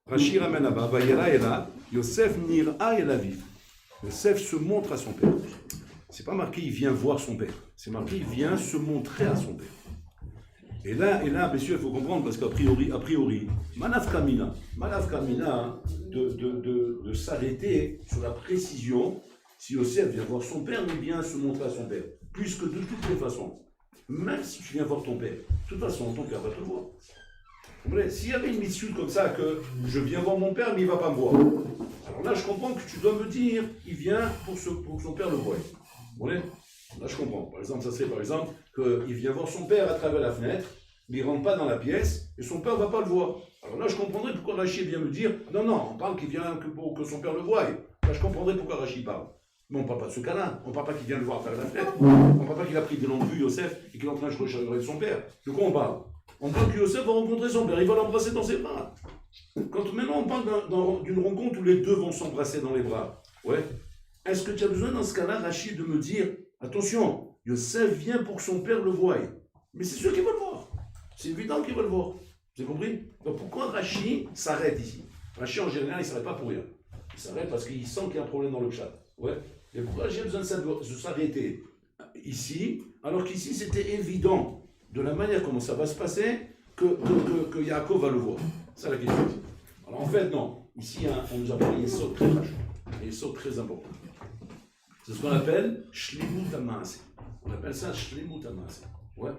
Rashi ramène là-bas, Vayera Ela, Yosef Nira El Aviv. Yosef se montre à son père. C'est pas marqué il vient voir son père, c'est marqué il vient se montrer à son père. Et là, messieurs, il faut comprendre, parce qu'a priori, Manaf Kamina, de s'arrêter sur la précision, si Yosef vient voir son père, mais bien se montrer à son père. Puisque de toutes les façons, même si tu viens voir ton père, de toute façon, ton père va te voir. S'il y avait une mission comme ça, que je viens voir mon père, mais il ne va pas me voir. Alors là, je comprends que tu dois me dire, il vient pour que son père le voie. Là, je comprends. Par exemple, ça serait qu'il vient voir son père à travers la fenêtre, mais il ne rentre pas dans la pièce, et son père ne va pas le voir. Alors là, je comprendrais pourquoi Rachid vient me dire, non, on parle qu'il vient pour que son père le voie. Là, je comprendrais pourquoi Rachid parle. Mais on ne parle pas de ce cas-là. On ne parle pas qu'il vient le voir à travers la fenêtre. On ne parle pas qu'il a pris de longue vue, Yosef, et qu'il est en train de rechercher son père. De quoi on parle? On parle que Yosef va rencontrer son père, il va l'embrasser dans ses bras. Maintenant, on parle d'une rencontre où les deux vont s'embrasser dans les bras. Ouais. Est-ce que tu as besoin dans ce cas-là, Rachid, de me dire, attention, Yosef vient pour que son père le voie. Mais c'est sûr qu'il va le voir. C'est évident qu'il va le voir. Vous avez compris? Donc pourquoi Rachid s'arrête ici? Rachid, en général, il ne s'arrête pas pour rien. Il s'arrête parce qu'il sent qu'il y a un problème dans le chat. Ouais. Et pourquoi Rachid a besoin de s'arrêter ici, alors qu'ici, c'était évident, de la manière comment ça va se passer, que Yaakov va le voir. C'est la question. Alors en fait, non. Ici, on nous a parlé d'un yesod très racheux, un yesod très important. C'est ce qu'on appelle Shlimut HaMaaseh. On appelle ça Shlimut HaMaaseh. Ouais.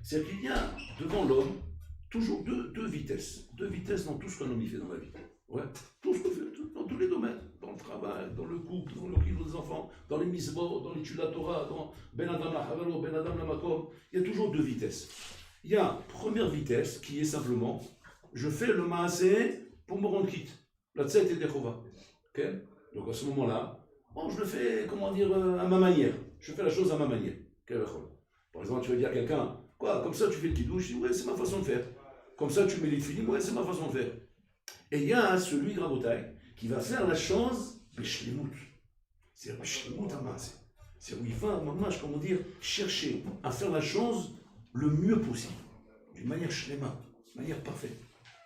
C'est-à-dire qu'il y a devant l'homme toujours deux vitesses. Deux vitesses dans tout ce qu'un homme y fait dans la vie. Ouais. Tout ce qu'on fait, dans tous les domaines. Dans le travail, dans le couple, dans le kilo des enfants, dans les mitzvot, dans l'étude de la Torah, dans Ben Adam la Havelo, Ben Adam la Makom. Il y a toujours deux vitesses. Il y a première vitesse qui est simplement, je fais le Maaseh pour me rendre quitte. La Tzet et Dechova. Okay? Donc à ce moment-là, bon, je le fais, à ma manière. Je fais la chose à ma manière. Par exemple, tu vas dire à quelqu'un, quoi, comme ça tu fais le kidouche, je dis, ouais, c'est ma façon de faire. Comme ça tu mets les filim, ouais, c'est ma façon de faire. Et il y a celui de Rabotai qui va faire la chose, Beshlemut. C'est Beshlemut HaMaaseh. C'est où il va, chercher à faire la chose le mieux possible, d'une manière shlema, d'une manière parfaite.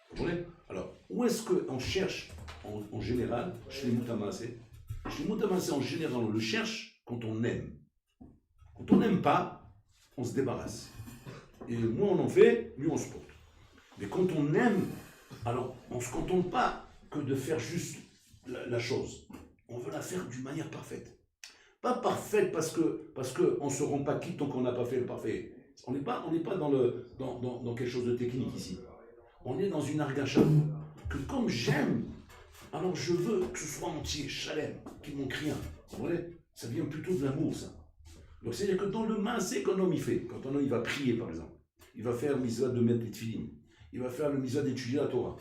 Vous comprenez? Alors, où est-ce qu'on cherche en général Shlemut HaMaaseh? Shlemut HaMaaseh, en général, on le cherche quand on aime. Quand on n'aime pas, on se débarrasse. Et moins on en fait, mieux on se porte. Mais quand on aime, alors on ne se contente pas que de faire juste la chose. On veut la faire d'une manière parfaite. Pas parfaite parce qu'on ne se rend pas quitte tant qu'on n'a pas fait le parfait. On n'est pas dans quelque chose de technique ici. On est dans une argacha. Que comme j'aime, alors je veux que ce soit entier, chalem, qu'il manque rien. Vous voyez? Ça vient plutôt de l'amour, ça. Donc c'est-à-dire que dans le maaseh qu'un homme il fait, quand un homme il va prier par exemple, il va faire le mitzvah de mettre les tefillim, il va faire le mitzvah d'étudier la Torah.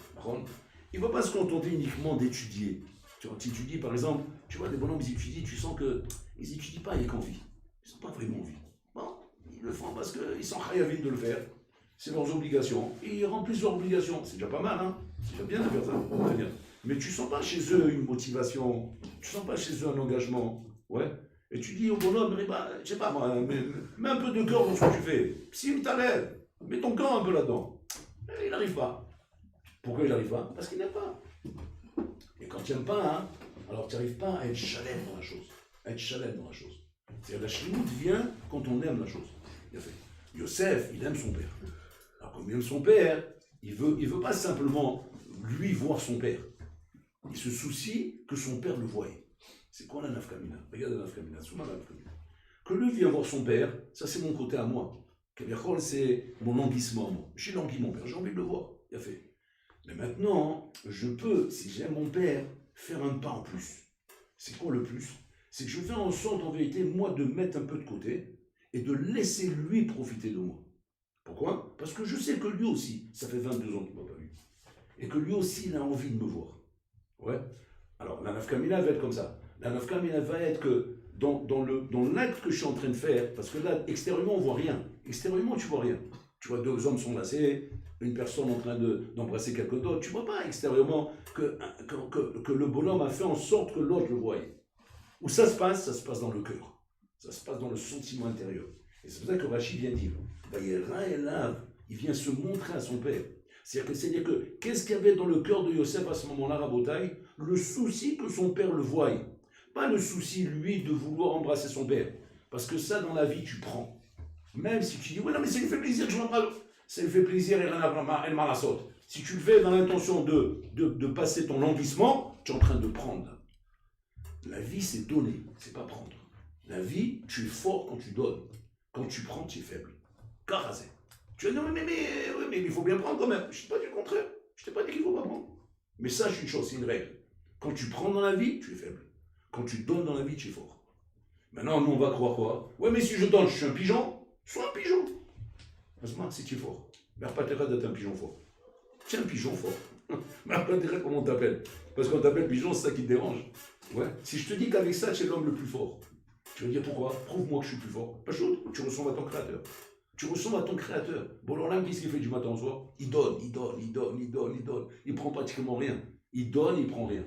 Il ne va pas se contenter uniquement d'étudier. Quand tu étudies par exemple, tu vois des bonhommes ils étudient, tu sens qu'ils n'étudient pas avec envie. Ils sont pas vraiment envie. Bon, ils le font parce qu'ils sont chayavim de le faire. C'est leurs obligations. Et ils remplissent leurs obligations. C'est déjà pas mal, hein? C'est déjà bien de faire ça. Très bien. Mais tu ne sens pas chez eux une motivation. Tu ne sens pas chez eux un engagement. Ouais. Et tu dis au bonhomme, je sais pas moi, mets un peu de cœur dans ce que tu fais. Si tu lève, mets ton cœur un peu là-dedans. Et il n'arrive pas. Pourquoi il n'arrive pas? Parce qu'il n'aime pas. Et quand tu n'aimes pas, hein, alors tu n'arrives pas à être chalem dans la chose. À être chalem dans la chose. C'est-à-dire la shlimut vient quand on aime la chose. Il a fait. Yosef, il aime son père. Alors comme il aime son père, il veut pas simplement lui voir son père. Il se soucie que son père le voie. C'est quoi la nafkamina? Regarde la nafkamina, souma la nafkamina. Que lui vienne voir son père, ça c'est mon côté à moi. Keviachol, c'est mon languissement. Moi. J'ai langui mon père, j'ai envie de le voir. Il a fait. Mais maintenant, je peux, si j'aime mon père, faire un pas en plus. C'est quoi le plus? C'est que je fais en sorte, en vérité, moi, de mettre un peu de côté et de laisser lui profiter de moi. Pourquoi? Parce que je sais que lui aussi, ça fait 22 ans qu'il ne m'a pas vu. Et que lui aussi, il a envie de me voir. Ouais. Alors, la nafkamina va être comme ça. La nafkamina va être que dans l'acte que je suis en train de faire, parce que là, extérieurement, on ne voit rien. Extérieurement, tu ne vois rien. Tu vois deux hommes s'enlacer, une personne en train d'embrasser quelqu'un d'autre. Tu ne vois pas extérieurement que le bonhomme a fait en sorte que l'autre le voie. Où ça se passe dans le cœur. Ça se passe dans le sentiment intérieur. Et c'est pour ça que Rachid vient dire, il vient se montrer à son père. C'est-à-dire que, qu'est-ce qu'il y avait dans le cœur de Yosef à ce moment-là, Rabotaï? Le souci que son père le voie. Pas le souci, lui, de vouloir embrasser son père. Parce que ça, dans la vie, tu prends. Même si tu dis, ouais, non, mais ça lui fait plaisir que je m'embrasse. Ça lui fait plaisir, et rien à mal à saute. Si tu le fais dans l'intention de passer ton languissement, tu es en train de prendre. La vie, c'est donner, c'est pas prendre. La vie, tu es fort quand tu donnes. Quand tu prends, tu es faible. Karazé. Tu vas dire, mais il faut bien prendre quand même. Je ne t'ai pas dit le contraire. Je ne t'ai pas dit qu'il ne faut pas prendre. Mais sache une chose, c'est une règle. Quand tu prends dans la vie, tu es faible. Quand tu donnes dans la vie, tu es fort. Maintenant, nous, on va croire quoi? Ouais, mais si je donne, je suis un pigeon. Sois un pigeon. Asma, si tu es fort. Mais pas t'arrêter d'être un pigeon fort. Tu es un pigeon fort. Mais pas t'arrêter comment on t'appelle. Parce qu'on t'appelle pigeon, c'est ça qui te dérange. Ouais. Si je te dis qu'avec ça, tu es l'homme le plus fort, tu vas dire pourquoi? Prouve-moi que je suis plus fort. Pas chaud, tu ressembles à ton créateur. Tu ressembles à ton créateur. Bon, alors là, qu'est-ce qu'il fait du matin au soir? Il donne. Il prend pratiquement rien. Il donne, il prend rien.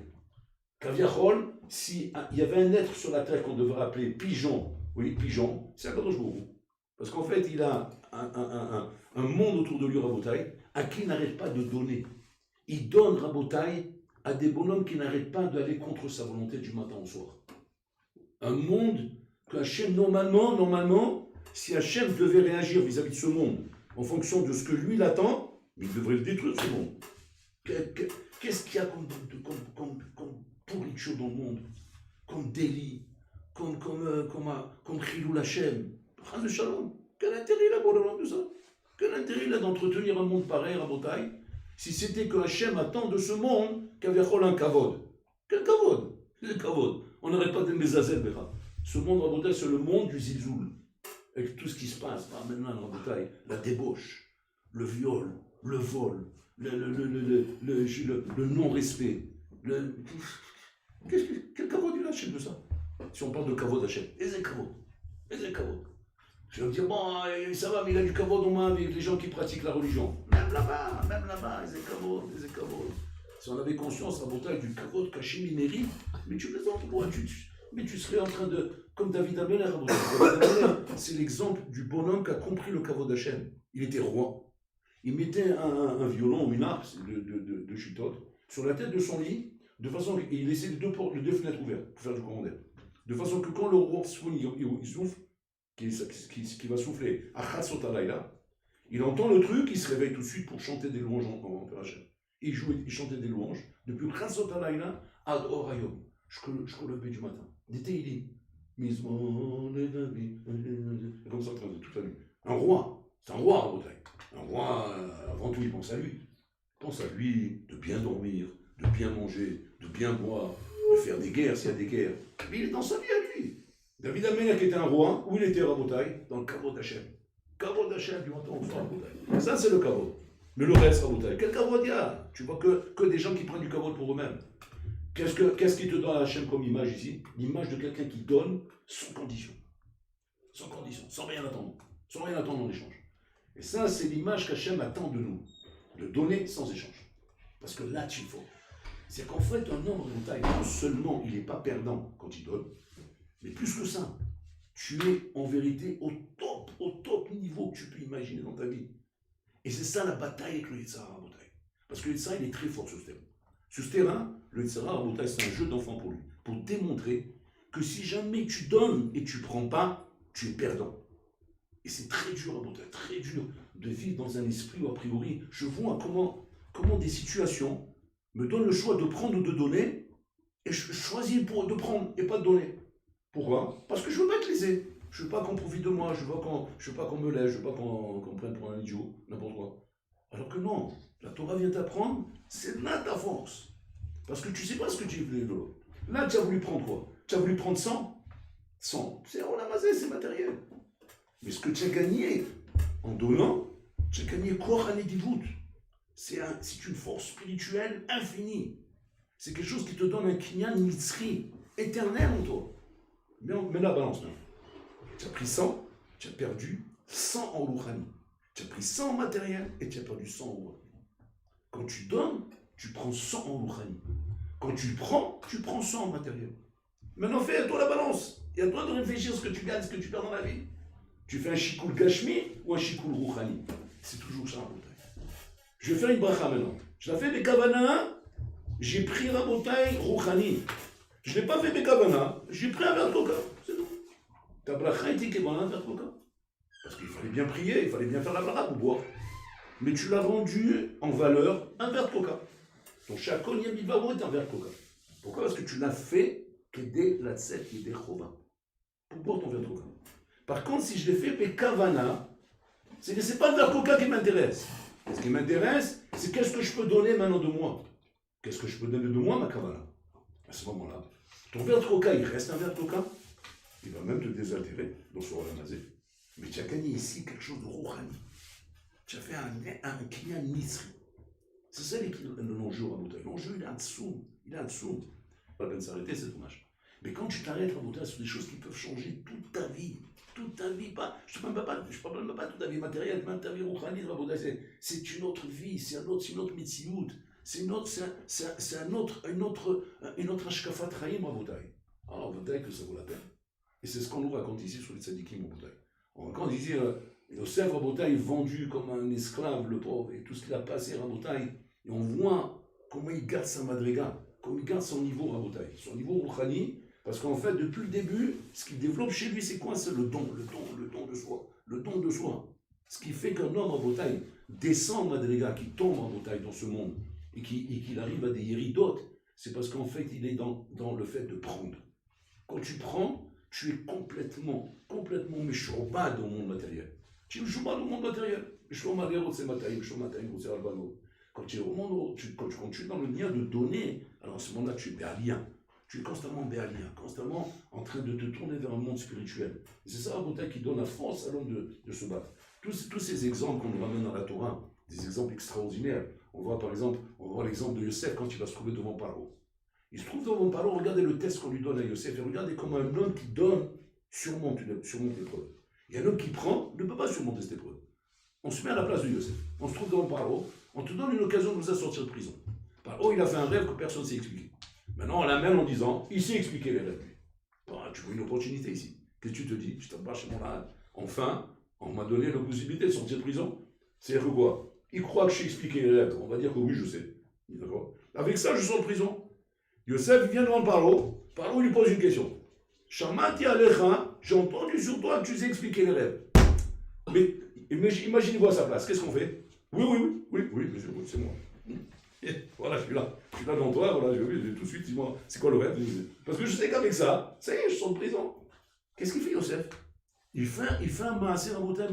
Kaviachol, s'il y avait un être sur la terre qu'on devrait appeler pigeon, oui, pigeon, c'est Akadosh Baruch Hu. Parce qu'en fait, il a un monde autour de lui, Rabotai, à qui il n'arrête pas de donner. Il donne, Rabotai, à des bonhommes qui n'arrêtent pas d'aller contre sa volonté du matin au soir. Un monde que Hachem, normalement, si Hachem devait réagir vis-à-vis de ce monde en fonction de ce que lui il attend, il devrait le détruire, ce monde. Qu'est-ce qu'il y a comme pourriture dans le monde? Comme délit, comme Chilou Hachem. Chaz de Shalom. Quel intérêt il a pour le monde de ça? Quel intérêt il a d'entretenir un monde pareil, Rabotai, si c'était que Hachem attend de ce monde qu'avait un kavod? Quel kavod? Quel kavod? On n'arrête pas de Mezazel, Béra. Ce monde, Rabotai, c'est le monde du zilzoul. Avec tout ce qui se passe, maintenant, Rabotai, la débauche, le viol, le vol, le non-respect. Quel kavod il a, Hachem, de ça? Si on parle de kavod Hachem, et c'est kavod. Je vais me dire, bon, ça va, mais il a du kavod au moins avec les gens qui pratiquent la religion. Même là-bas, les kavod. Si on avait conscience, Rabotai, du kavod qu'Hachem il mérite, mais tu plaisantes, moi, mais tu serais en train de... Comme David Ameller, c'est l'exemple du bonhomme qui a compris le kavod d'Hachem. Il était roi. Il mettait un violon ou une harpe de chutote sur la tête de son lit, de façon qu'il laissait les deux fenêtres ouvertes pour faire du courant d'air. De façon que quand le roi il souffle, qui va souffler à Khatsotalayla, il entend le truc, il se réveille tout de suite pour chanter des louanges en Hachem. Il chantait des louanges depuis Khatsotalayla ad Orayom, jusqu'au lever du matin. D'été, il dit comme ça, toute la nuit. Un roi, c'est un roi en Bretagne. Un roi, avant tout, il pense à lui. Il pense à lui de bien dormir, de bien manger, de bien boire, de faire des guerres s'il y a des guerres. Mais il est dans sa vie à lui. David Ameller qui était un roi, où il était Rabotai? Dans le kavod d'Hachem. Kavod d'Hachem du matin au soir, Rabotai. Ça, c'est le kavod. Mais le reste, Rabotai. Quel kavod il y a? Tu vois que des gens qui prennent du kavod pour eux-mêmes. Qu'est-ce qui te donne Hachem comme image ici? L'image de quelqu'un qui donne sans condition. Sans condition, sans rien attendre. Sans rien attendre en échange. Et ça, c'est l'image qu'Hachem attend de nous. De donner sans échange. Parce que là, tu faut. C'est qu'en fait, un homme Rabotai, non seulement il n'est pas perdant quand il donne, mais plus que ça, tu es en vérité au top niveau que tu peux imaginer dans ta vie. Et c'est ça la bataille avec le Yetzirah, Rabotai. Parce que le Yetzirah, il est très fort sur ce terrain. Sur ce terrain, le Yetzirah, Rabotai, c'est un jeu d'enfant pour lui. Pour démontrer que si jamais tu donnes et tu ne prends pas, tu es perdant. Et c'est très dur, Rabotai, très dur de vivre dans un esprit où, a priori, je vois comment des situations me donnent le choix de prendre ou de donner, et je choisis de prendre et pas de donner. Pourquoi? Parce que je ne veux pas être lésé. Je ne veux pas qu'on profite de moi, je ne veux pas qu'on me lève, je ne veux pas qu'on me prenne pour un idiot, n'importe quoi. Alors que non, la Torah vient t'apprendre, c'est là ta force. Parce que tu ne sais pas ce que tu veux de l'autre. Là, tu as voulu prendre quoi? Tu as voulu prendre 100? 100, c'est olamazé, c'est matériel. Mais ce que tu as gagné en donnant, tu as gagné Kohanedivut. C'est une force spirituelle infinie. C'est quelque chose qui te donne un kinyan mitzri éternel en toi. Mets la balance maintenant. Tu as pris 100, tu as perdu 100 en rouhani. Tu as pris 100 en matériel et tu as perdu 100 en rouhani. Quand tu donnes, tu prends 100 en rouhani. Quand tu prends 100 en matériel. Maintenant, fais à toi la balance. Et à toi de réfléchir à ce que tu gagnes, ce que tu perds dans la vie. Tu fais un shikoul gashmi ou un shikoul rouhani. C'est toujours ça, en bouteille. Je vais faire une bracha maintenant. Je la fais Bekavana, j'ai pris Rabotai Rouchani. Je ne l'ai pas fait Bekavana, j'ai pris un verre de coca. C'est tout. Ta bracha était Kevana, un verre de coca. Parce qu'il fallait bien prier, il fallait bien faire la bracha pour boire. Mais tu l'as rendu en valeur un verre de coca. Donc chaque Yom Bivavo est un verre de coca. Pourquoi? Parce que tu l'as fait que dès la tset et des chova. Pour boire ton verre de coca. Par contre, si je l'ai fait Bekavana, c'est que ce n'est pas le verre de coca qui m'intéresse. Et ce qui m'intéresse, c'est qu'est-ce que je peux donner maintenant de moi. Qu'est-ce que je peux donner de moi, ma kavana? À ce moment-là, ton verre de coca, il reste un verre de coca. Il va même te désaltérer dans ce ramasé. Mais tu as gagné ici quelque chose de rouhani. Tu as fait un kinyan nisri. C'est ça l'enjeu, Rabotai. L'enjeu, il est en dessous. Il est en dessous. Pas la peine de s'arrêter, c'est dommage. Mais quand tu t'arrêtes, Rabotai, sur des choses qui peuvent changer toute ta vie, pas, je ne parle même pas de toute ta vie matérielle, même ta vie rouhani, Rabotai, c'est une autre vie, c'est une autre mitziout, c'est une autre ashkafat chaim, Rabotai. Alors, Rabotai, que ça vaut la peine. Et c'est ce qu'on nous raconte ici sur les tzadikim, Rabotai. On raconte ici, Yosef Rabotai vendu comme un esclave, le pauvre, et tout ce qu'il a passé, Rabotai, et on voit comment il garde sa madriga, comment il garde son niveau, Rabotai, son niveau rouhani. Parce qu'en fait, depuis le début, ce qu'il développe chez lui, c'est quoi? C'est le don de soi. Le don de soi. Ce qui fait qu'un homme en bataille descend en madriga, qui tombe en bataille dans ce monde, et qu'il arrive à des yéridotes, c'est parce qu'en fait, il est dans le fait de prendre. Quand tu prends, tu es complètement méchoubad au monde matériel. Tu es méchoubad au monde matériel. Quand tu es au monde, quand tu es dans le lien de donner, alors à ce moment-là, tu es béalien. Tu es constamment béalien, constamment en train de te tourner vers un monde spirituel. Et c'est ça, Rabotai, qui donne la force à l'homme de se battre. Tous ces exemples qu'on nous ramène dans la Torah, des exemples extraordinaires. On voit par exemple, l'exemple de Yosef quand il va se trouver devant Paro. Il se trouve devant Paro, regardez le test qu'on lui donne à Yosef, et regardez comment un homme qui donne surmonte l'épreuve. Et un homme qui prend ne peut pas surmonter cette épreuve. On se met à la place de Yosef. On se trouve devant Paro, on te donne une occasion de nous sortir de prison. Paro, il a fait un rêve que personne ne s'est expliqué. Maintenant, on l'amène en disant, il s'est expliqué les rêves. Bon, tu vois une opportunité ici. Qu'est-ce que tu te dis? Je t'en bats chez mon âne. Enfin, on m'a donné la possibilité de sortir de prison. C'est-à-dire que quoi? Il croit que j'ai expliqué les rêves. On va dire que oui, je sais. D'accord? Avec ça, je sors de prison. Yosef vient devant Paro. Paro lui pose une question. Shamati Alecha, j'ai entendu sur toi que tu sais expliquer les rêves. Mais imaginez-vous à sa place. Qu'est-ce qu'on fait? Oui, monsieur, c'est moi. Et voilà, je suis là dans toi, voilà, je vais tout de suite, dis-moi, c'est quoi le rêve? Parce que je sais qu'avec ça y est, je sors de prison. Qu'est-ce qu'il fait, Yosef? Il fait un maasé Rabotai,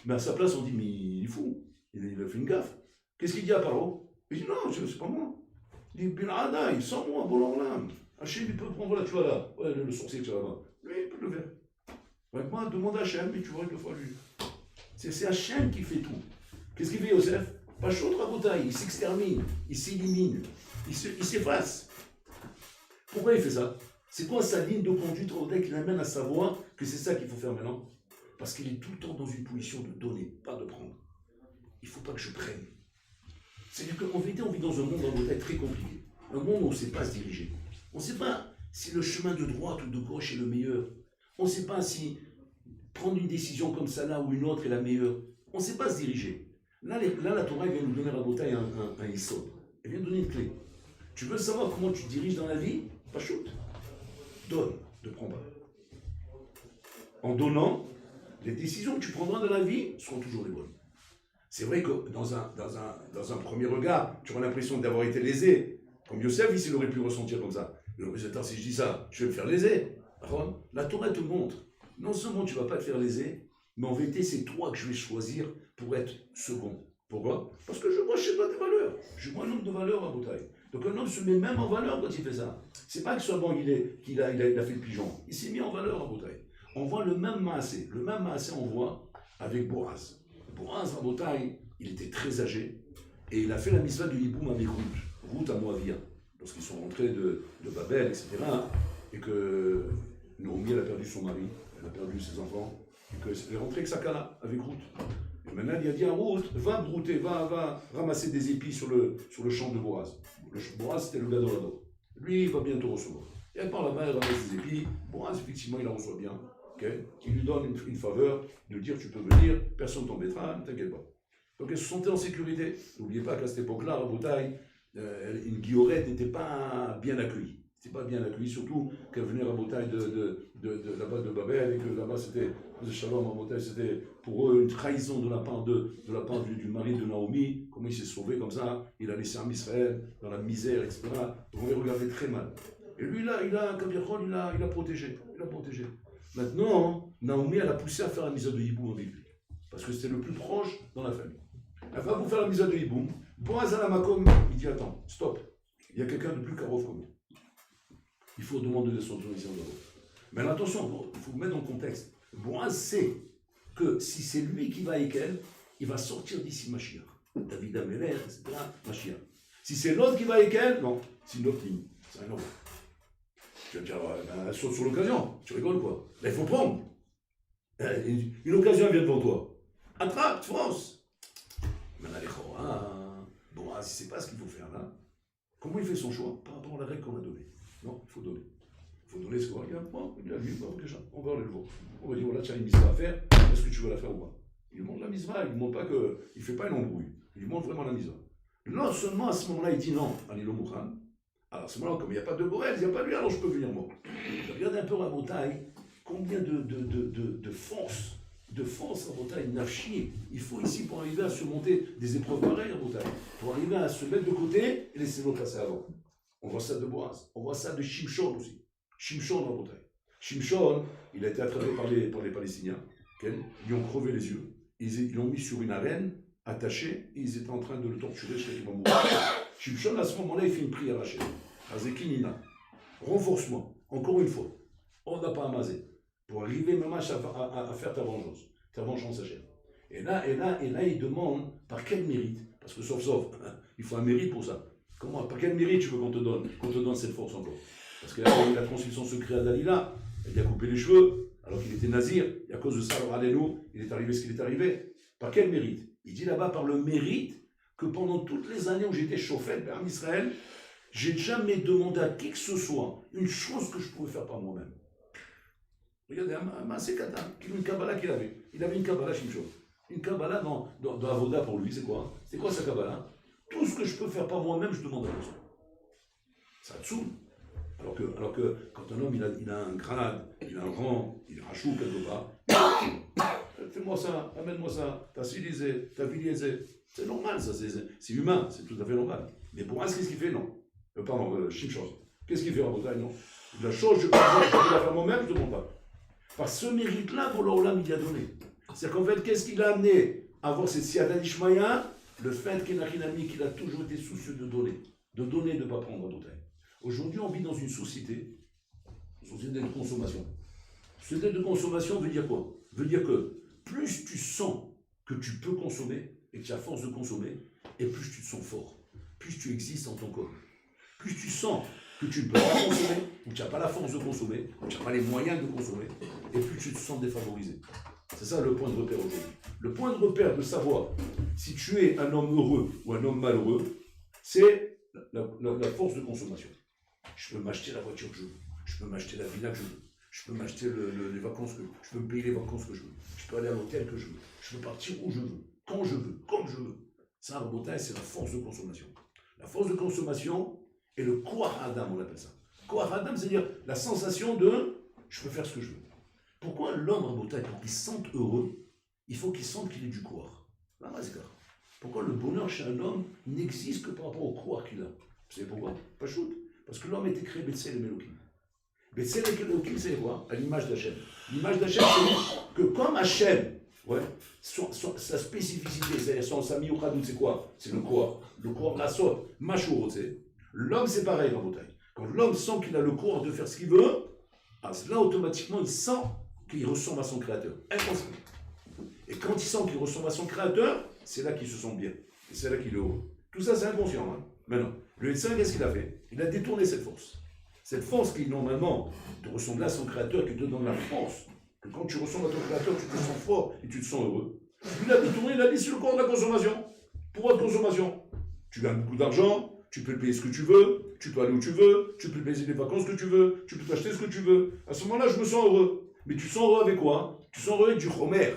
mais à sa place, on dit, mais il est fou, il a fait une gaffe. Qu'est-ce qu'il dit à Paro? Il dit, non, c'est pas moi. Il dit, Bil'ada, il sent moi, Bolan, Hachem, il peut prendre, voilà, tu vois là, voilà, le sorcier que tu as là-bas. Lui, il peut le faire. Vraiment, demande à Hachem, mais tu vois, il le fera lui. C'est Hachem qui fait tout. Qu'est-ce qu'il fait, Yosef? Pas chaud, Rabotai, il s'extermine, il s'élimine, il s'efface. Pourquoi il fait ça? C'est quoi sa ligne de conduite Rabotai qui l'amène à savoir que c'est ça qu'il faut faire maintenant? Parce qu'il est tout le temps dans une position de donner, pas de prendre. Il ne faut pas que je prenne. C'est-à-dire qu'en vérité, on vit dans un monde Rabotai très compliqué. Un monde où on ne sait pas se diriger. On ne sait pas si le chemin de droite ou de gauche est le meilleur. On ne sait pas si prendre une décision comme ça là ou une autre est la meilleure. On ne sait pas se diriger. Là, la Torah vient nous donner Rabotai un yesod. Elle vient donner une clé. Tu veux savoir comment tu te diriges dans la vie? Pas shoot. Donne, ne prends pas. En donnant, les décisions que tu prendras dans la vie seront toujours les bonnes. C'est vrai que dans un premier regard, tu auras l'impression d'avoir été lésé. Comme Yosef, il aurait pu ressentir comme ça. Il aurait dit, attends, si je dis ça, je vais me faire léser. La Torah te montre, non seulement tu ne vas pas te faire léser, mais en vérité, c'est toi que je vais choisir pour être second. Pourquoi? Parce que je vois chez toi des valeurs. Je vois un homme de valeur à Botaï. Donc un homme se met même en valeur quand il fait ça. C'est pas que seulement il a fait le pigeon. Il s'est mis en valeur à Botaï. On voit le même maasé. Le même maasé, on voit avec Boaz. Boaz à Botaï, il était très âgé. Et il a fait la mitzvah de Yiboum avec Ruth à Moavia. Lorsqu'ils sont rentrés de Babel, etc. Et que Naomi, elle a perdu son mari. Elle a perdu ses enfants. Et qu'elle est rentrée avec sa kala, avec Ruth. Et maintenant, il a dit à Ruth, va brouter, va ramasser des épis sur le champ de Boaz. Boaz, c'était le gars de l'ado. Lui, il va bientôt recevoir. Et elle part là-bas, elle ramasse des épis. Boaz, effectivement, il la reçoit bien. Okay? Il lui donne une faveur de dire, tu peux venir, personne ne t'embêtera, ne t'inquiète pas. Donc elles se sentaient en sécurité. N'oubliez pas qu'à cette époque-là, à Rabotaï, une guillorette n'était pas bien accueillie. C'était pas bien accueilli, surtout qu'elle venait à Rabotaï de là-bas de Babel, et que là-bas c'était, Shalom Rabotaï, c'était pour eux une trahison de la part du mari de Naomi, comment il s'est sauvé comme ça, il a laissé un Israël dans la misère, etc. Donc on les regardait très mal. Et lui là, il a protégé, Maintenant, Naomi, elle a poussé à faire la misa de Hiboum avec lui, parce que c'était le plus proche dans la famille. Elle va pour faire la misa de Hiboum, Boaz Alamakom, il dit attends, stop, il y a quelqu'un de plus carov que moi. Il faut demander son autorisation d'abord. Mais attention, il faut mettre dans le contexte. Boaz sait que si c'est lui qui va avec elle, il va sortir d'ici Mashiach. David Améler, etc. Mashiach. Si c'est l'autre qui va avec elle, non, c'est une autre ligne. C'est un autre. Tu vas dire, elle saute sur l'occasion. Tu rigoles quoi? Là, il faut prendre. Une occasion vient devant toi. Attrape, fonce. Maintenant, les Chora, Boaz, il ne sait pas ce qu'il faut faire là. Comment il fait son choix? Par rapport à la règle qu'on a donnée. Non, il faut donner. Il faut donner ce qu'on regarde. Bon, il a vu, bon, déjà, on va aller le voir. On va dire, voilà, tu as une misva à faire, est-ce que tu veux la faire ou pas? Il lui montre la misva, il ne montre pas que. Il ne fait pas une embrouille. Il lui montre vraiment la misva. Non seulement à ce moment-là, il dit non, Anilo Mouchan. Alors à ce moment-là, comme il n'y a pas de Borel, il n'y a pas de lui, alors je peux venir moi. Regardez un peu à Rabotaï, combien de force à Rabotaï, nafchi. Il faut ici pour arriver à surmonter des épreuves pareilles à Rabotaï, pour arriver à se mettre de côté et laisser l'autre passer avant. On voit ça de Boaz, on voit ça de Shimshon aussi. Shimshon dans Rabotaï. Shimshon, il a été attrapé par les Palestiniens, ils lui ont crevé les yeux, ils l'ont mis sur une arène, attaché, et ils étaient en train de le torturer jusqu'à ce qu'il va mourir. Shimshon, à ce moment-là, il fait une prière à Hachem. Azekinina. Renforcement, encore une fois. On n'a pas amasé. Pour arriver même à faire ta vengeance Hachem. Et là, il demande par quel mérite, parce que sauf, il faut un mérite pour ça. Comment, par quel mérite tu veux qu'on te donne cette force encore? Parce qu'il a transmis son secret à Dalila, il a coupé les cheveux, alors qu'il était nazir, et à cause de ça, alors allez-nous, il est arrivé ce qu'il est arrivé. Par quel mérite? Il dit là-bas par le mérite que pendant toutes les années où j'étais chauffette en Israël, j'ai jamais demandé à qui que ce soit une chose que je pouvais faire par moi-même. Regardez, un Maaseh Katan, une Kabbalah qu'il avait. Il avait une Kabbalah Shimshon. Une Kabbalah dans Avoda pour lui, c'est quoi? C'est quoi sa Kabbalah? Tout ce que je peux faire par moi-même, je demande à personne. Ça te saoule. Alors que quand un homme il a un grade, il a un rang, il est rachou quelque part, fais-moi ça, amène-moi ça, t'as civilisé, t'as vilisé. C'est normal, ça, c'est humain, c'est tout à fait normal. Mais pour moi, qu'est-ce qu'il fait? Non. Shimshon. Qu'est-ce qu'il fait en Bretagne? Non. La chose, je peux la faire moi-même, je ne demande pas. Par ce mérite-là, pour l'Olam, il a donné. C'est-à-dire qu'en fait, qu'est-ce qu'il a amené à avoir cette Siadat Ishmaïa? Le fait qu'il a toujours été soucieux de donner, de ne pas prendre à Bretagne. Aujourd'hui, on vit dans une société de consommation. Société de consommation veut dire quoi? Veut dire que plus tu sens que tu peux consommer et que tu as force de consommer, et plus tu te sens fort, plus tu existes en tant qu'homme. Plus tu sens que tu ne peux pas consommer, ou tu n'as pas la force de consommer, ou tu n'as pas les moyens de consommer, et plus tu te sens défavorisé. C'est ça le point de repère aujourd'hui. Le point de repère de savoir si tu es un homme heureux ou un homme malheureux, c'est la force de consommation. Je peux m'acheter la voiture que je veux, je peux m'acheter la villa que je veux, je peux m'acheter les vacances que je veux, je peux me payer les vacances que je veux, je peux aller à l'hôtel que je veux, je peux partir où je veux, quand je veux, comme je veux. Ça, en Rabotaï, c'est la force de consommation. La force de consommation est le Koach Adam, on appelle ça. Koach Adam, c'est-à-dire la sensation de je peux faire ce que je veux. Pourquoi l'homme, Rabotaï, pour qu'il se sente heureux, il faut qu'il sente qu'il est du Koach? Pourquoi le bonheur chez un homme n'existe que par rapport au Koach qu'il a? Vous savez pourquoi? Pas shoot. Parce que l'homme a été créé Betsel et Melokim. Betsel et Melokim, c'est quoi? À l'image d'Hachem. L'image d'Hachem, c'est que comme Hachem, sa spécificité, c'est sa miyuchadut, c'est quoi? C'est le Koach. Le Koach, la sorte, Mashur, l'homme, c'est pareil, Rabotaï. Quand l'homme sent qu'il a le Koach de faire ce qu'il veut, là, automatiquement, il sent qu'il ressemble à son créateur. Inconsciemment. Et quand il sent qu'il ressemble à son créateur, c'est là qu'il se sent bien. Et c'est là qu'il est heureux. Tout ça, c'est inconscient. Maintenant, le médecin, qu'est-ce qu'il a fait? Il a détourné cette force. Cette force qui, normalement, te ressemble à son créateur, qui te donne la force. Que quand tu ressembles à ton créateur, tu te sens fort et tu te sens heureux. Il a détourné, il a dit, c'est le corps de la consommation. Pour votre consommation. Tu gagnes beaucoup d'argent, tu peux payer ce que tu veux, tu peux aller où tu veux, tu peux payer les vacances que tu veux, tu peux t'acheter ce que tu veux. À ce moment-là, je me sens heureux. Mais tu te sens heureux avec quoi? Tu te sens heureux avec du chomer.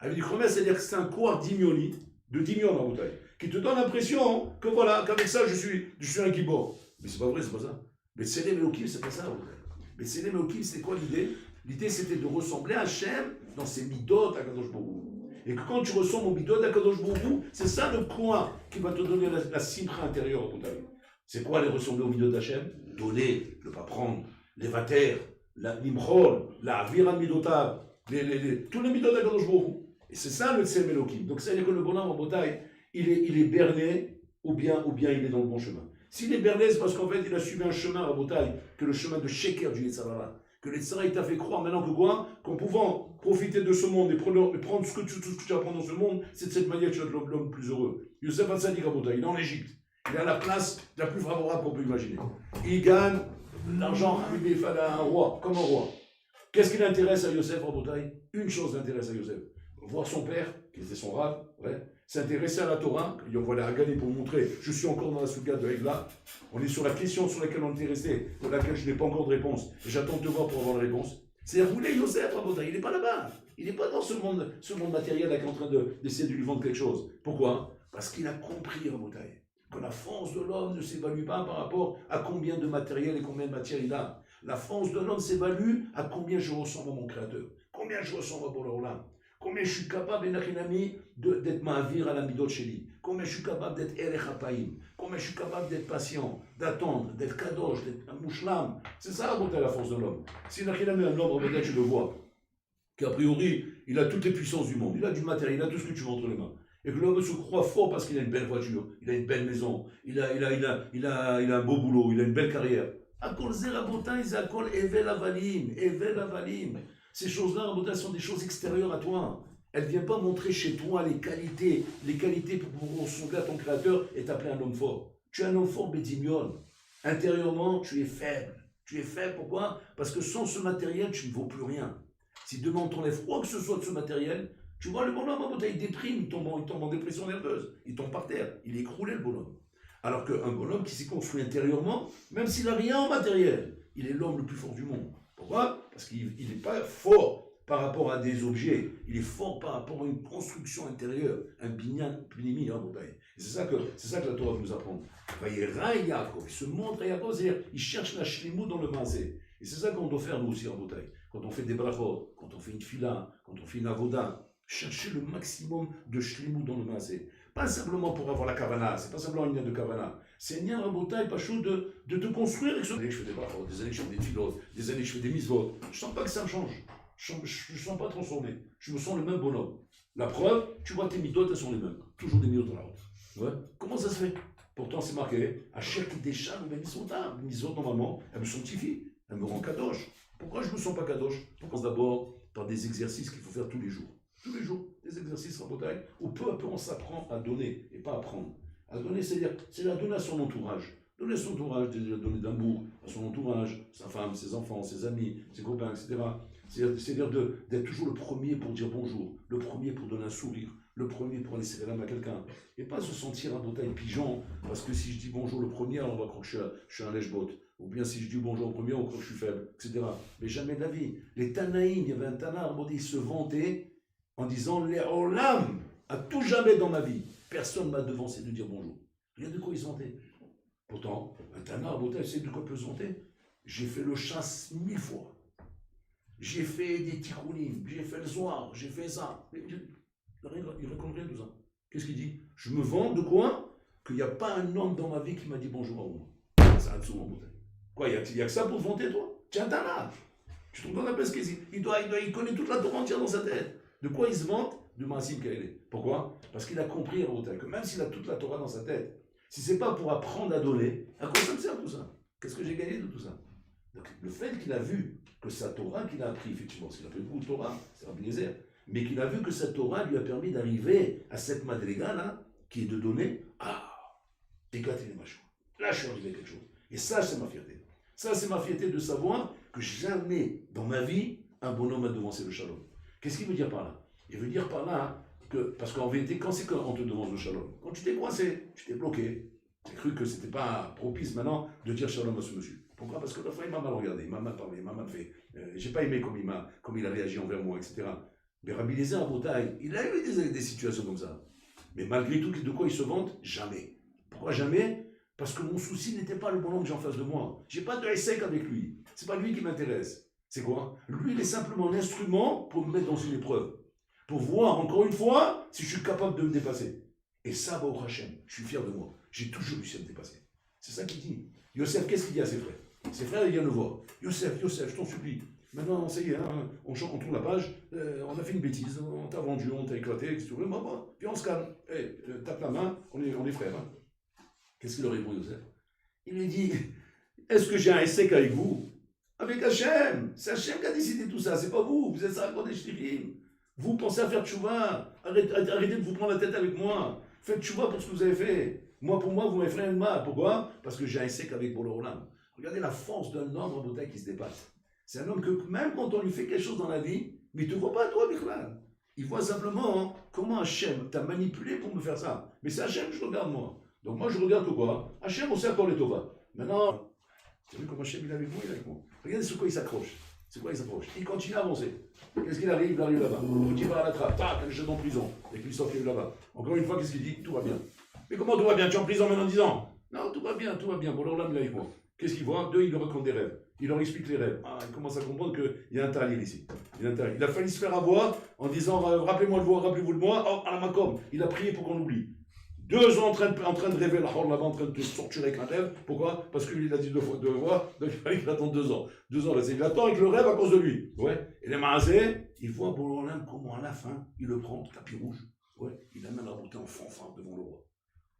Avec du chomer, c'est-à-dire que c'est un koach d'imioni, de Dimion en bouteille, qui te donne l'impression que voilà, qu'avec ça, je suis un kibor. Mais c'est pas vrai, c'est pas ça. Mais Tselem Elohim, c'est pas ça, mais Tselem Elohim, c'était quoi l'idée? L'idée, c'était de ressembler à Hachem dans ses midot à Kadosh Baruch Hu. Et que quand tu ressembles aux midot à Kadosh Baruch Hu, c'est ça le point qui va te donner la simra intérieure au bouteille. C'est quoi les ressembler aux midot d'Hachem? Donner, ne pas prendre, les vater, l'imchol, la viran midotav, tous les midot à Kadosh Baruch Hu. Et c'est ça le Tselem Elohim. Donc ça veut dire que le bonhomme en bouteille, il est berné ou bien il est dans le bon chemin. S'il est berné, c'est parce qu'en fait, il a suivi un chemin à bouteille, que le chemin de Sheker du Yetzirah. Que le Yetzirah, il t'a fait croire maintenant que quoi? Qu'en pouvant profiter de ce monde et prendre tout ce que tu apprends dans ce monde, c'est de cette manière que tu vas être l'homme plus heureux. Youssef Hatzadik à bouteille, il est en Égypte. Il est à la place la plus favorable qu'on peut imaginer. Il gagne l'argent à un roi, comme un roi. Qu'est-ce qui l'intéresse à Youssef en bouteille? Une chose l'intéresse à Youssef. Voir son père, qui était son rave, ouais, s'intéresser à la Torah, il envoie la Haggadah pour montrer, je suis encore dans la Souga de Egla, on est sur la question sur laquelle on était resté, pour laquelle je n'ai pas encore de réponse, et j'attends de te voir pour avoir la réponse. C'est-à-dire, vous voulez Yosef, il n'est pas là-bas, il n'est pas dans ce monde matériel là qui est en train d'essayer de lui vendre quelque chose. Pourquoi? Parce qu'il a compris, Rabotai, que la force de l'homme ne s'évalue pas par rapport à combien de matériel et combien de matière il a. La force de l'homme s'évalue à combien je ressemble à mon Créateur, combien je ressemble à Bola. Combien je suis capable, d'être ma'avir à la midot sheli. Combien je suis capable d'être erech hapaim. Combien je suis capable d'être patient, d'attendre, d'être kadosh, d'être un mouchlam. C'est ça, la force de l'homme. Si Nachinami, un homme, peut-être tu le vois, qu'a priori, il a toutes les puissances du monde, il a du matériel, il a tout ce que tu veux entre les mains. Et que l'homme se croit fort parce qu'il a une belle voiture, il a une belle maison, il a un beau boulot, il a une belle carrière. Akol zerabotin, ils akol evel avalim. Ces choses-là, Rabotai, sont des choses extérieures à toi. Elles ne viennent pas montrer chez toi les qualités pour pouvoir ressembler à ton Créateur et t'appeler un homme fort. Tu es un homme fort, Bédimion. Intérieurement, tu es faible. Tu es faible, pourquoi? Parce que sans ce matériel, tu ne vaux plus rien. Si demain on t'enlève quoi que ce soit de ce matériel, tu vois, le bonhomme, Rabotai, il déprime, il tombe en dépression nerveuse, il tombe par terre, il est écroulé, le bonhomme. Alors qu'un bonhomme qui s'est construit intérieurement, même s'il n'a rien en matériel, il est l'homme le plus fort du monde. Pourquoi? Parce qu'il n'est pas fort par rapport à des objets, il est fort par rapport à une construction intérieure, un binyan pnimi en bouteille. C'est ça que la Torah nous apprend. Il se montre à Yaakov, c'est-à-dire il cherche la shlimut dans le mazé. Et c'est ça qu'on doit faire nous aussi en bouteille. Quand on fait des brachot, quand on fait une fila, quand on fait une avoda, chercher le maximum de shlimut dans le mazé. Pas simplement pour avoir la kavana, c'est pas simplement une lien de kavana. C'est un lien rabotai, pas chaud de te construire avec ce. Des années je fais des brachot, des années je fais des filotes, des années je fais des mitzvot. Je sens pas que ça me change. Je ne sens pas transformé. Je me sens le même bonhomme. La preuve, tu vois tes midotes, elles sont les mêmes. Toujours des midotes dans la route. Ouais. Comment ça se fait? Pourtant, c'est marqué, à chaque déchat, les mitzvot, normalement, elles me sanctifient. Elles me rendent kadosh. Pourquoi je ne me sens pas kadosh? Commence d'abord par des exercices qu'il faut faire tous les jours. Tous les jours, des exercices en bouteille, où peu à peu on s'apprend à donner et pas à prendre. À donner, c'est-à-dire, c'est la donner à son entourage. Donner à son entourage, donner d'amour à son entourage, sa femme, ses enfants, ses amis, ses copains, etc. C'est-à-dire d'être toujours le premier pour dire bonjour, le premier pour donner un sourire, le premier pour aller serrer la main à quelqu'un. Et pas se sentir un bouteille pigeon, parce que si je dis bonjour le premier, alors on va croire que je suis un lèche-botte. Ou bien si je dis bonjour au premier, on croit que je suis faible, etc. Mais jamais de la vie. Les Tanaïm, il y avait un Tana, il se vantait en disant les Olam, à tout jamais dans ma vie, personne ne m'a devancé de dire bonjour. Rien de quoi ils se vantaient. Pourtant, un Tana, c'est de quoi peut se vanter. J'ai fait le chasse 1000 fois. J'ai fait des tikounim, j'ai fait le soir, j'ai fait ça. Il raconte rien de tout ça. Qu'est-ce qu'il dit? Je me vante de quoi? Qu'il n'y a pas un homme dans ma vie qui m'a dit bonjour à moi. C'est un dessous en bouteille. Quoi, il y a que ça pour te vanter, toi? Tiens, t'as là. Tu te rends compte un peu ce qu'il dit? Il connaît toute la Torah entière dans sa tête. De quoi il se vante? De Maasim Kaélé. Pourquoi? Parce qu'il a compris à l'hôtel que même s'il a toute la Torah dans sa tête, si c'est pas pour apprendre à donner, à quoi ça me sert tout ça? Qu'est-ce que j'ai gagné de tout ça? Donc, le fait qu'il a vu que sa Torah qu'il a appris, effectivement, parce qu'il a fait beaucoup de Torah, c'est Rabbi Eliezer, mais qu'il a vu que sa Torah lui a permis d'arriver à cette madriga là, qui est de donner, éclater les machos. Là, je suis arrivé à quelque chose. Et ça, c'est ma fierté. Ça, c'est ma fierté de savoir que jamais dans ma vie, un bonhomme a devancé le shalom. Qu'est-ce qu'il veut dire par là? Il veut dire par là que, parce qu'en vérité, quand c'est qu'on te demande le shalom, quand tu t'es coincé, tu t'es bloqué, tu as cru que c'était pas propice maintenant de dire shalom à ce monsieur. Pourquoi? Parce que la fois, il m'a mal regardé, il m'a mal parlé, il m'a mal fait. J'ai pas aimé comme il a réagi envers moi, etc. Mais Rabbi Eliezer à Botaï, il a eu des situations comme ça. Mais malgré tout, de quoi il se vante? Jamais. Pourquoi jamais? Parce que mon souci n'était pas le bonhomme que j'ai en face de moi. J'ai pas de essai avec lui. C'est pas lui qui m'intéresse. C'est quoi? Lui, il est simplement un instrument pour me mettre dans une épreuve. Pour voir, encore une fois, si je suis capable de me dépasser. Et ça, au Hachem, je suis fier de moi. J'ai toujours réussi à me dépasser. C'est ça qu'il dit. Yosef, qu'est-ce qu'il dit à ses frères? Ses frères, ils viennent le voir. Yosef, je t'en supplie. Maintenant, ça y est, hein, on tourne la page, on a fait une bêtise, on t'a vendu, on t'a éclaté, qu'est-ce que tu veux? Bon, puis on se calme. Tape la main, on est frères. Hein. Qu'est-ce qu'il leur répond, Yosef? Il lui dit, est-ce que j'ai un essai avec vous? Avec Hachem. C'est Hachem qui a décidé tout ça, c'est pas vous. Vous êtes ça des shtirim. Vous pensez à faire tchouva. Arrêtez de vous prendre la tête avec moi. Faites tchouva pour ce que vous avez fait. Moi, pour moi, vous m'avez fait un mal. Pourquoi? Parce que j'ai un essai avec Bolo Olam. Regardez la force d'un homme en bouteille qui se dépasse. C'est un homme que même quand on lui fait quelque chose dans la vie, mais il ne te voit pas toi, Bichlal. Il voit simplement comment Hachem t'a manipulé pour me faire ça. Mais c'est Hachem que je regarde moi. Donc moi je regarde que quoi? Hachem, on sait encore les Tova. Maintenant, tu as vu comment Hachem il est avec moi, il est avec moi. Regardez sur quoi il s'accroche. C'est quoi il s'accroche? Il continue à avancer. Qu'est-ce qu'il arrive? Il arrive là-bas. Il va à la trappe. Tac, il jette en prison. Et puis il sort là-bas. Encore une fois, qu'est-ce qu'il dit? Tout va bien. Mais comment tout va bien? Tu es en prison maintenant 10 ans? Non, tout va bien, tout va bien. Bon, alors là, il est avec moi. Qu'est-ce qu'il voit? Deux, il leur raconte des rêves. Il leur explique les rêves. Ah, il commence à comprendre qu'il y a un talir ici. Il a failli se faire avoir en disant rappelez-moi de moi, rappelez-vous de moi. Oh, à la Macom. Il a prié pour qu'on oublie. 2 ans en train de rêver la horde là-bas, en train de te torturer avec un rêve. Pourquoi? Parce que lui, il a dit 2 fois, donc il fallait qu'il attende 2 ans. 2 ans, là, il attend avec le rêve à cause de lui. Ouais. Et les Maasé, il voit Bololam comment à la fin, il le prend, tapis rouge. Ouais. Il amène la beauté en fanfare devant le roi.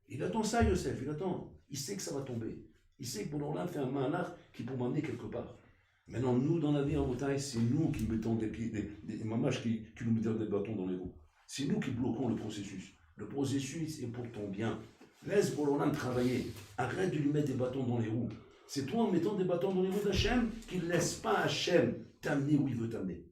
Il attend ça, Yosef, il attend. Il sait que ça va tomber. Il sait que Bololam fait un manach qui peut m'amener quelque part. Maintenant, nous, dans la vie en bouteille, c'est nous qui mettons des mamaches qui nous mettent des bâtons dans les roues. C'est nous qui bloquons le processus. Le processus est pour ton bien. Laisse Bololam travailler. Arrête de lui mettre des bâtons dans les roues. C'est toi, en mettant des bâtons dans les roues d'Hachem, qui ne laisse pas Hachem t'amener où il veut t'amener.